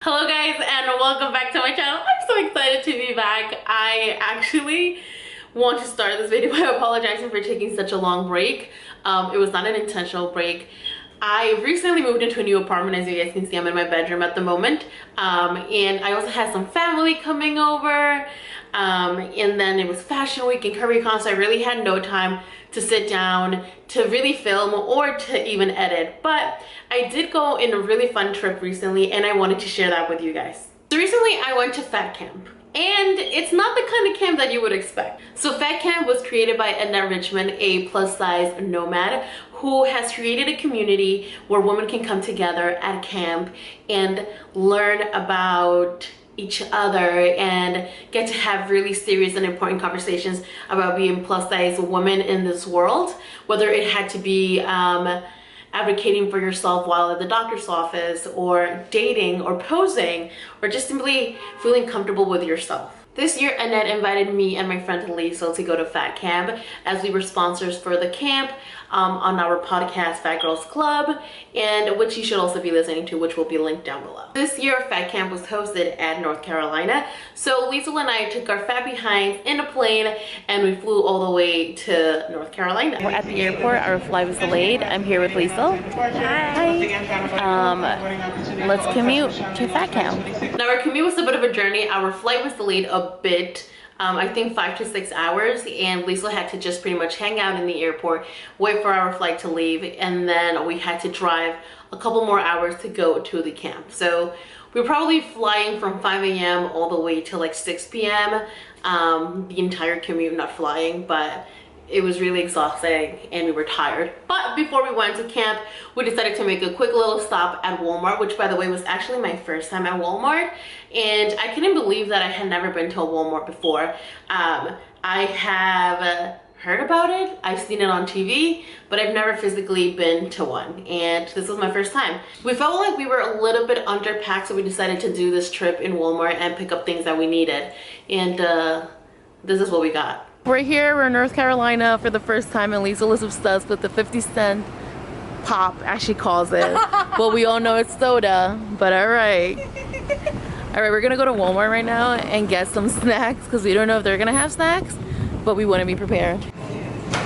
Hello guys and welcome back to my channel. I'm so excited to be back. I actually want to start this video by apologizing for taking such a long break. It was not an intentional break. I recently moved into a new apartment. As you guys can see, I'm in my bedroom at the moment. And I also had some family coming over. And then it was fashion week and CurryCon, so I really had no time to sit down to really film or to even edit. But I did go in a really fun trip recently and I wanted to share that with you guys. So recently I went to Fat Camp. And it's not the kind of camp that you would expect. So Fat Camp was created by Annette a plus-size nomad who has created a community where women can come together at camp and learn about each other and get to have really serious and important conversations about being plus-size women in this world, whether it had to be advocating for yourself while at the doctor's office, or dating, or posing, or just simply feeling comfortable with yourself. This year, Annette invited me and my friend Liesl to go to Fat Camp, as we were sponsors for the camp on our podcast Fat Girls Club, and which you should also be listening to, which will be linked down below. This year, Fat Camp was hosted at North Carolina, so Liesl and I took our fat behinds in a plane and we flew all the way to North Carolina. We're at the airport. Our flight was delayed. I'm here with Liesl. Hi. Let's commute to Fat Camp. Now our commute was a bit of a journey. Our flight was delayed a bit. I think 5 to 6 hours, and Liesl had to just pretty much hang out in the airport, wait for our flight to leave, and then we had to drive a couple more hours to go to the camp. So we were probably flying from 5 a.m. all the way to like 6 p.m. The entire commute, not flying, but it was really exhausting and we were tired. But before we went to camp, we decided to make a quick little stop at Walmart, which by the way was actually my first time at Walmart, and I couldn't believe that I had never been to a Walmart before. I have heard about it, I've seen it on TV, but I've never physically been to one, and this was my first time. We felt like we were a little bit underpacked, so we decided to do this trip in Walmart and pick up things that we needed, and this is what we got. We're here, we're in North Carolina for the first time, and Liesl is obsessed with the 50-cent pop, as she calls it. Well, we all know it's soda, but alright. Alright, we're gonna go to Walmart right now and get some snacks, because we don't know if they're gonna have snacks, but we want to be prepared.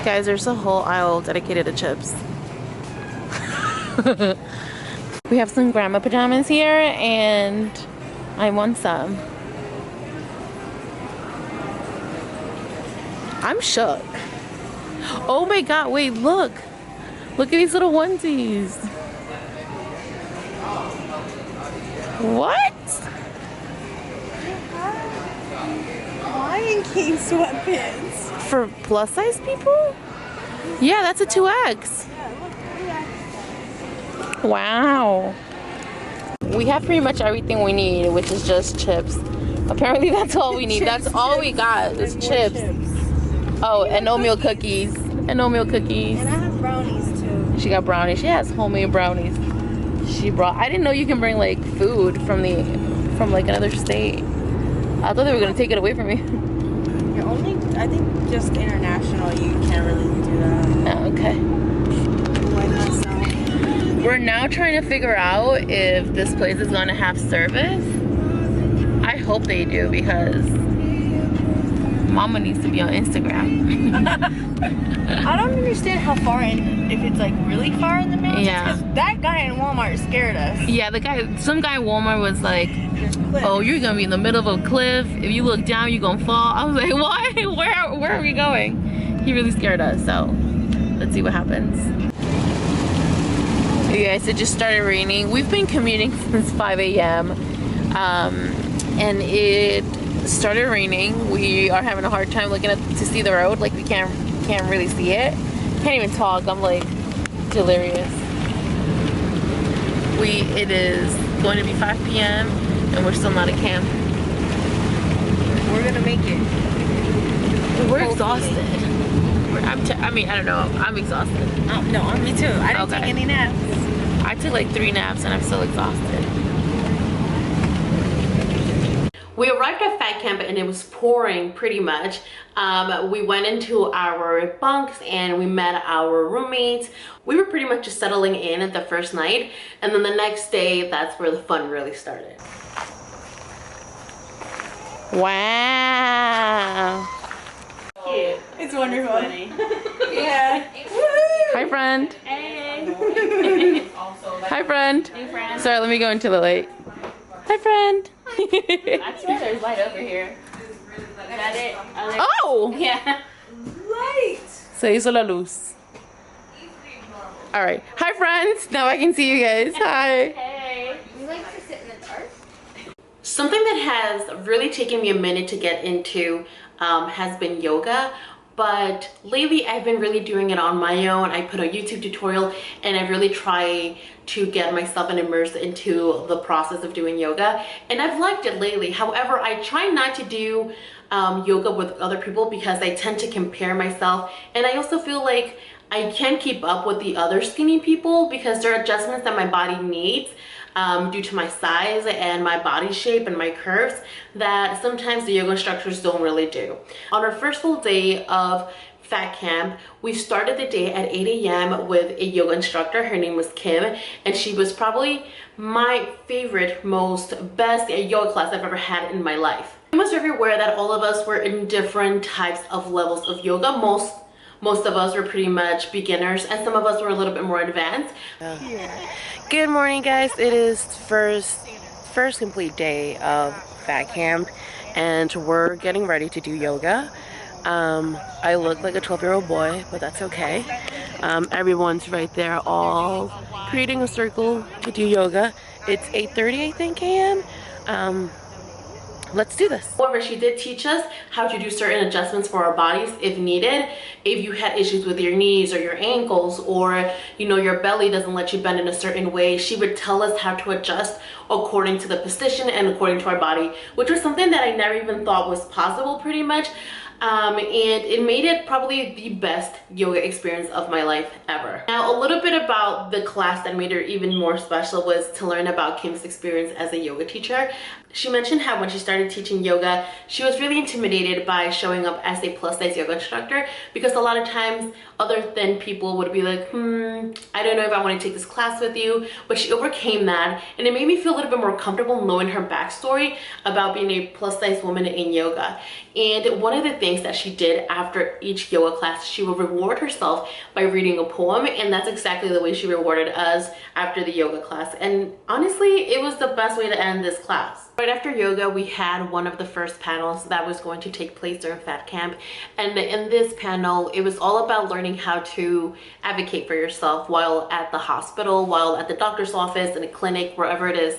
Guys, there's a whole aisle dedicated to chips. We have some grandma pajamas here, and I want some. I'm shook. Oh my god, wait, look. Look at these little onesies. What? Lion King sweatpants. For plus size people? Yeah, that's a 2X. Wow. We have pretty much everything we need, which is just chips. Apparently that's all we need. That's all we got is chips. Oh, and oatmeal cookies. And oatmeal cookies. And I have brownies too. She got brownies. She has homemade brownies. She brought. I didn't know you can bring like food from like another state. I thought they were gonna take it away from me. You're only, I think, just international. You can't really do that. Oh, okay. Like myself. We're now trying to figure out if this place is gonna have service. I hope they do, because Mama needs to be on Instagram. I don't understand how far in, if it's like really far in the mountains. Yeah. Because that guy in Walmart scared us. Yeah, some guy in Walmart was like, oh, you're gonna be in the middle of a cliff. If you look down, you're gonna fall. I was like, what? Where are we going? He really scared us, so let's see what happens. You guys, it just started raining. We've been commuting since 5 a.m. And it started raining. We are having a hard time looking to see the road. Like, we can't really see it. Can't even talk. I'm like delirious. It is going to be 5 p.m. and we're still not at camp. We're gonna make it. We're exhausted. I mean, I don't know. I'm exhausted. No, me too. I didn't take any naps. I took like 3 naps and I'm still exhausted. We arrived at Fat Camp and it was pouring pretty much. We went into our bunks and we met our roommates. We were pretty much just settling in at the first night, and then the next day, that's where the fun really started. Wow. Cute. It's wonderful. Yeah. Hi, friend. Hey. Hi, friend. Hey, friend. Sorry, let me go into the light. Hi, friend. I swear there's light over here. Is that it? Oh! Yeah. Light. Se hizo la luz. All right. Hi, friends. Now I can see you guys. Hi. Hey. You like to sit in the dark? Something that has really taken me a minute to get into has been yoga. But lately I've been really doing it on my own. I put a YouTube tutorial and I really try to get myself and immersed into the process of doing yoga. And I've liked it lately. However, I try not to do yoga with other people because I tend to compare myself. And I also feel like I can't keep up with the other skinny people because there are adjustments that my body needs due to my size and my body shape and my curves that sometimes the yoga instructors don't really do. On our first full day of Fat Camp, we started the day at 8 a.m. with a yoga instructor. Her name was Kim, and she was probably my favorite, best yoga class I've ever had in my life. I was very aware that all of us were in different types of levels of yoga. Most of us were pretty much beginners and some of us were a little bit more advanced. Good morning, guys. It is first complete day of Fat Camp and we're getting ready to do yoga. I look like a 12-year-old boy, but that's okay. Everyone's right there all creating a circle to do yoga. It's 8:30 I think a.m. Let's do this. However, she did teach us how to do certain adjustments for our bodies if needed. If you had issues with your knees or your ankles, or your belly doesn't let you bend in a certain way, she would tell us how to adjust according to the position and according to our body, which was something that I never even thought was possible pretty much. And it made it probably the best yoga experience of my life ever. Now, a little bit about the class that made her even more special was to learn about Kim's experience as a yoga teacher. She mentioned how when she started teaching yoga, she was really intimidated by showing up as a plus-size yoga instructor because a lot of times other thin people would be like, I don't know if I want to take this class with you. But she overcame that, and it made me feel a little bit more comfortable knowing her backstory about being a plus-size woman in yoga. And one of the things that she did after each yoga class, she would reward herself by reading a poem, and that's exactly the way she rewarded us after the yoga class. And honestly, it was the best way to end this class. Right after yoga, we had one of the first panels that was going to take place during Fat Camp. And in this panel, it was all about learning how to advocate for yourself while at the hospital, while at the doctor's office, in a clinic, wherever it is,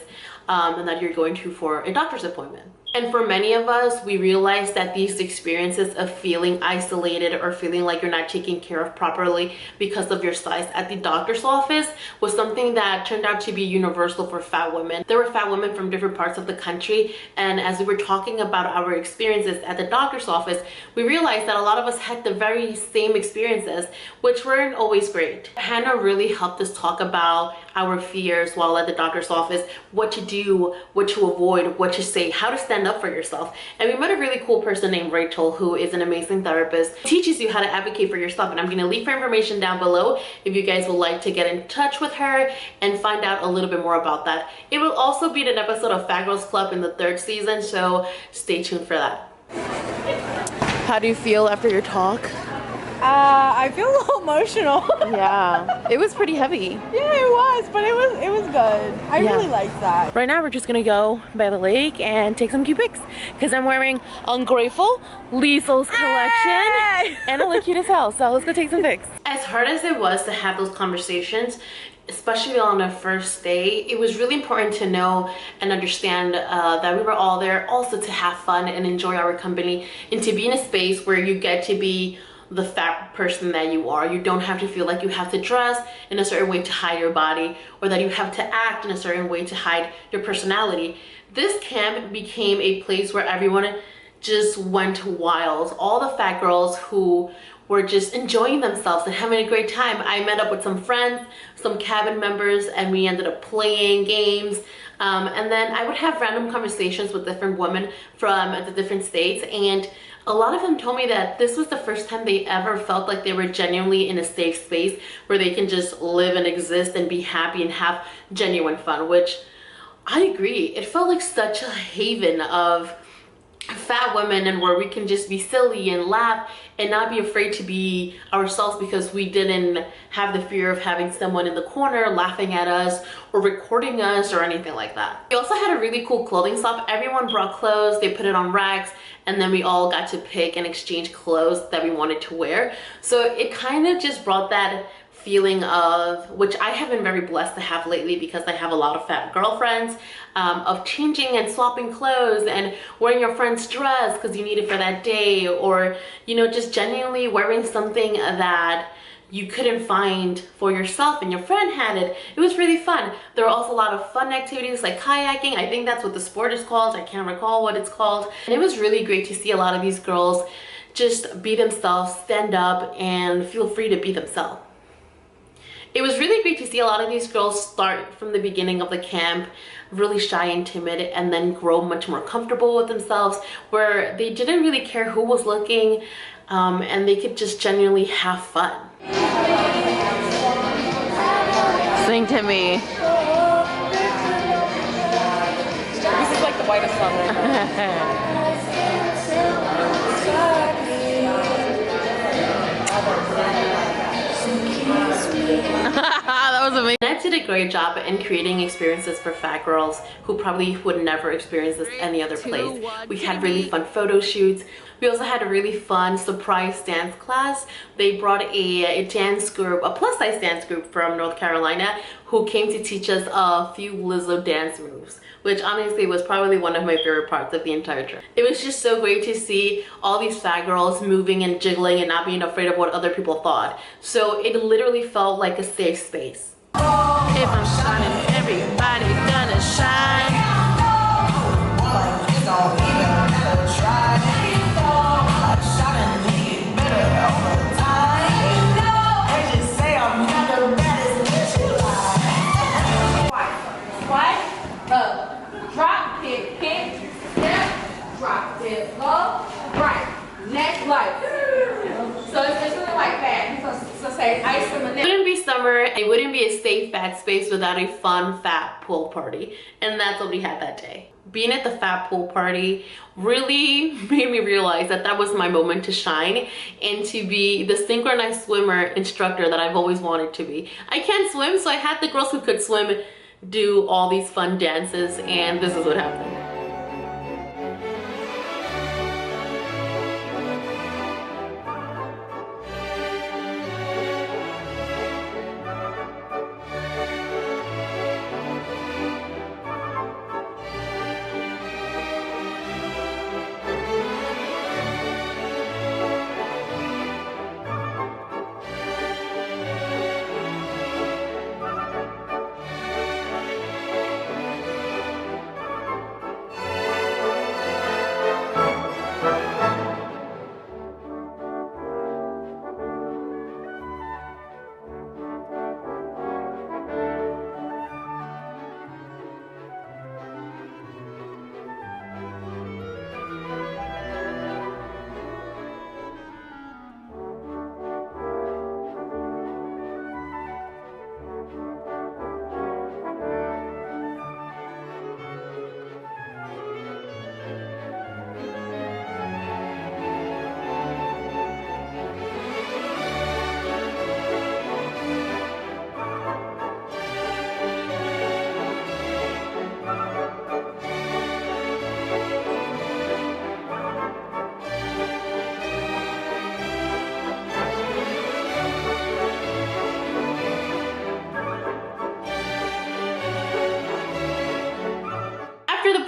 and that you're going to for a doctor's appointment. And for many of us, we realize that these experiences of feeling isolated or feeling like you're not taken care of properly because of your size at the doctor's office was something that turned out to be universal for fat women. There were fat women from different parts of the country, and as we were talking about our experiences at the doctor's office, we realized that a lot of us had the very same experiences, which weren't always great. Hannah really helped us talk about our fears while at the doctor's office, what to do, what to avoid, what to say, how to stand up for yourself. And we met a really cool person named Rachel, who is an amazing therapist, teaches you how to advocate for yourself. And I'm going to leave her information down below if you guys would like to get in touch with her and find out a little bit more about that. It will also be an episode of Fat Girls Club in the 3rd season, so stay tuned for that. How do you feel after your talk? I feel a little emotional. Yeah, it was pretty heavy. Yeah, it was, but it was good. I really liked that. Right now we're just gonna go by the lake and take some cute pics because I'm wearing Ungrateful, Liesl's collection, and I look cute as hell, so let's go take some pics. As hard as it was to have those conversations, especially on our first day, it was really important to know and understand that we were all there also to have fun and enjoy our company and to be in a space where you get to be the fat person that you are. You don't have to feel like you have to dress in a certain way to hide your body, or that you have to act in a certain way to hide your personality. This camp became a place where everyone just went wild. All the fat girls who were just enjoying themselves and having a great time. I met up with some friends, some cabin members, and we ended up playing games. And then I would have random conversations with different women from the different states, and a lot of them told me that this was the first time they ever felt like they were genuinely in a safe space where they can just live and exist and be happy and have genuine fun, which I agree. It felt like such a haven of fat women, and where we can just be silly and laugh and not be afraid to be ourselves because we didn't have the fear of having someone in the corner laughing at us or recording us or anything like that. We also had a really cool clothing swap. Everyone brought clothes, they put it on racks, and then we all got to pick and exchange clothes that we wanted to wear. So it kind of just brought that feeling of, which I have been very blessed to have lately because I have a lot of fat girlfriends, of changing and swapping clothes and wearing your friend's dress because you need it for that day, or, you know, just genuinely wearing something that you couldn't find for yourself and your friend had it. It was really fun. There were also a lot of fun activities like kayaking. I think that's what the sport is called. I can't recall what it's called. And it was really great to see a lot of these girls just be themselves, stand up, and feel free to be themselves. It was really great to see a lot of these girls start from the beginning of the camp really shy and timid, and then grow much more comfortable with themselves, where they didn't really care who was looking, and they could just genuinely have fun. Sing to me. This is like the whitest song right That was amazing. Annette did a great job in creating experiences for fat girls who probably would never experience this any other place. We had really fun photo shoots. We also had a really fun surprise dance class. They brought a dance group, a plus size dance group from North Carolina, who came to teach us a few Lizzo dance moves, which honestly was probably one of my favorite parts of the entire trip. It was just so great to see all these fat girls moving and jiggling and not being afraid of what other people thought. So it literally felt like a safe space. If I'm shining, everybody gonna shine. Drop, hit, step, drop, dip, go, right, next, like. So it's really like that. So say ice from the neck. It wouldn't be summer, it wouldn't be a safe fat space without a fun fat pool party. And that's what we had that day. Being at the fat pool party really made me realize that that was my moment to shine and to be the synchronized swimmer instructor that I've always wanted to be. I can't swim, so I had the girls who could swim do all these fun dances, and this is what happened.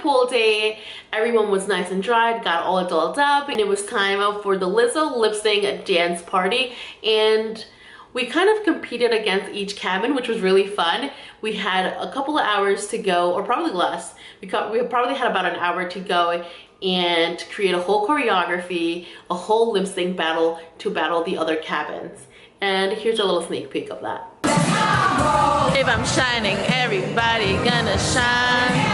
Pool day, everyone was nice and dried, got all dolled up, and it was time for the Lizzo lip sync dance party. And we kind of competed against each cabin, which was really fun. We had a couple of hours to go, or probably less. We probably had about an hour to go and create a whole choreography, a whole lip sync battle to battle the other cabins. And here's a little sneak peek of that. If I'm shining, everybody gonna shine.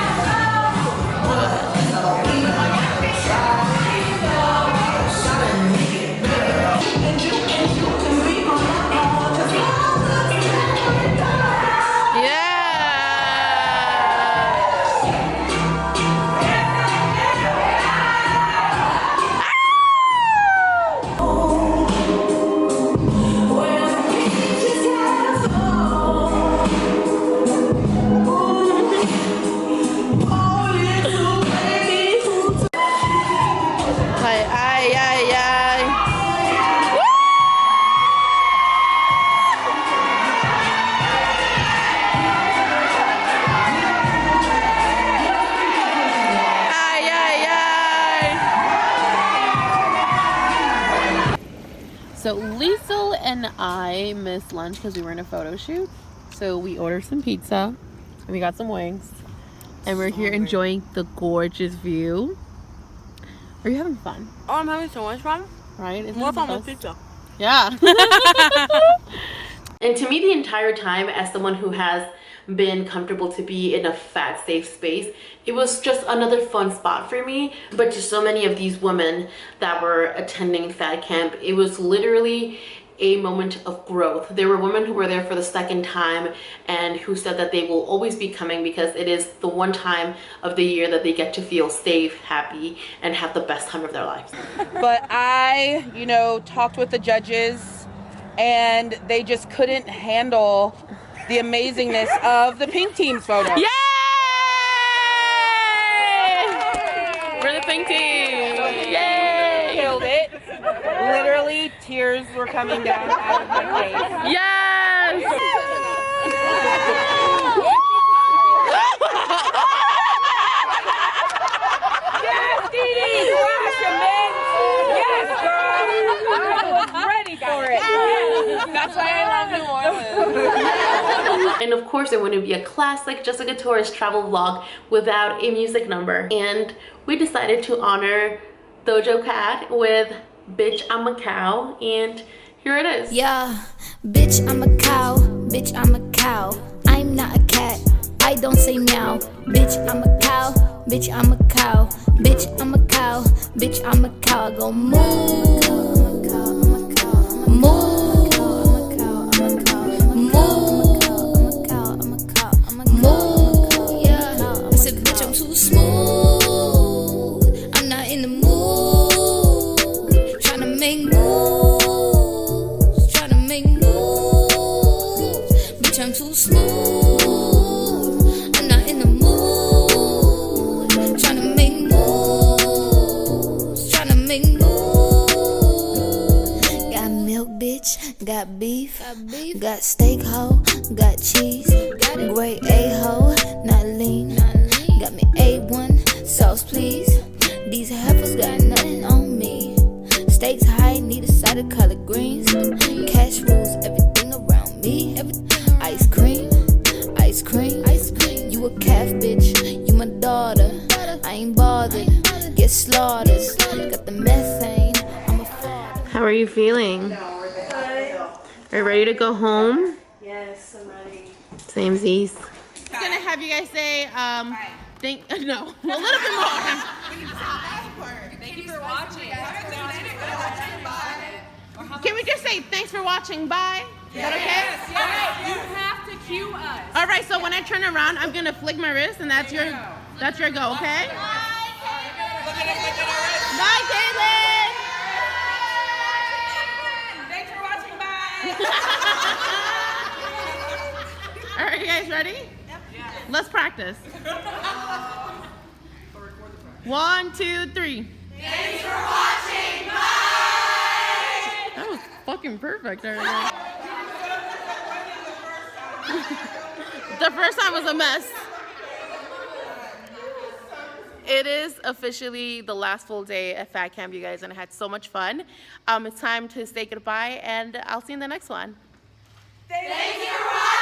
So Liesel and I missed lunch because we were in a photo shoot. So we ordered some pizza and we got some wings. And we're here enjoying the gorgeous view. Are you having fun? Oh, I'm having so much fun. Right? Isn't More it fun the with best? pizza. Yeah. And to me, the entire time, as someone who has been comfortable to be in a fat, safe space, it was just another fun spot for me. But to so many of these women that were attending fat camp, it was literally a moment of growth. There were women who were there for the second time and who said that they will always be coming because it is the one time of the year that they get to feel safe, happy, and have the best time of their lives. But I, you know, talked with the judges and they just couldn't handle the amazingness of the pink team's photo. Yay! We're the pink team! Yay! Killed it. Literally, tears were coming down out of my face. Yes! Yes, Dee Dee! Crash your men! Yes, girl! I was ready for it. Yes. That's why I love New Orleans. And of course, it wouldn't be a classic Jessica Torres travel vlog without a music number. And we decided to honor Dojo Cat with Bitch I'm a Cow, and here it is. Yeah, bitch I'm a cow, bitch I'm a cow. I'm not a cat, I don't say meow. Bitch I'm a cow, bitch I'm a cow. Bitch I'm a cow, bitch I'm a cow. I go moo, moo, moo. Yeah, I said bitch I'm too smooth. I'm not in the mood. Make moves, tryna make moves. Bitch, I'm too smooth. I'm not in the mood. Tryna make moves, tryna make moves. Got milk, bitch. Got beef. Got steak, ho. Got cheese. Great A-ho. Not lean. Got me A1. Sauce, please. These heifers got nothing on me. Stakes high, need a side of collard greens. Cash rules everything around me. Ice cream, ice cream. You a calf, bitch. You my daughter. I ain't bothered. Get slaughtered. Got the methane. I'm a father. How are you feeling? Are you ready to go home? Yes, I'm ready. Same Z's. I'm gonna have you guys say, thank, no, a little bit more. Thank you for watching. Can we just say thanks for watching, bye? Is that okay? Yes. You have to cue us. All right, so when I turn around, I'm gonna flick my wrist and that's your go, okay? Bye, Caitlin! Thanks for watching. Bye. All right, you guys ready? Let's practice. 1, 2, 3. Thanks for watching. Bye. That was fucking perfect. Right? The first time was a mess. It is officially the last full day at Fat Camp, you guys, and I had so much fun. It's time to say goodbye, and I'll see you in the next one. Thanks for watching.